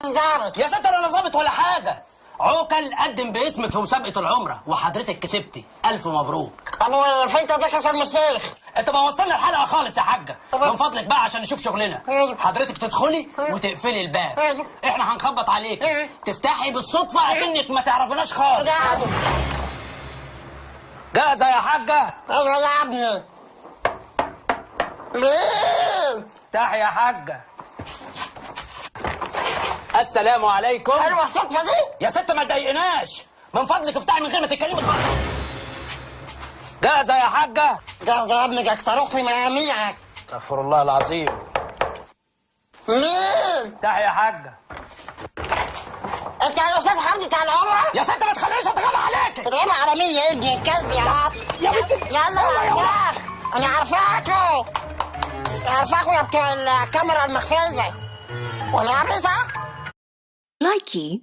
ظابط. يا ست انا لا ظابط ولا حاجه. عوكل قدم باسمك في مسابقه العمره وحضرتك كسبتي. الف مبروك. طب وفين تذكرة المشايخ؟ انت بوظتلنا الحلقه خالص يا حاجه. من فضلك بقى عشان نشوف شغلنا. حضرتك تدخلي وتقفلي الباب. احنا هنخبط عليك تفتحي بالصدفه عشانك ما تعرفناش خالص. جاهزه يا حاجه؟ ايوه يا ابني. مين؟ افتحي يا حاجه. السلام عليكم. حلوه الصدفه دي؟ يا ست ما تضايقناش، من فضلك افتحي من غير ما تتكلمي خالص. جاهزه يا حاجه؟ جاهزه يا ابني، جاك صاروخ في مياميعك. استغفر الله العظيم. مين؟ افتحي يا حاجه. انت الاستاذ حمدي بتاع العمره؟ يا ست ما تخلينيش اتغاب عليكي. تتغيب على مين يا ابن الكلب يا عاطف؟ يا بنتي يلا يا عارفاك، انا عارفاكوا. عارفاكوا يا بتوع الكاميرا المخفيه. ولا عارفها؟ لايكي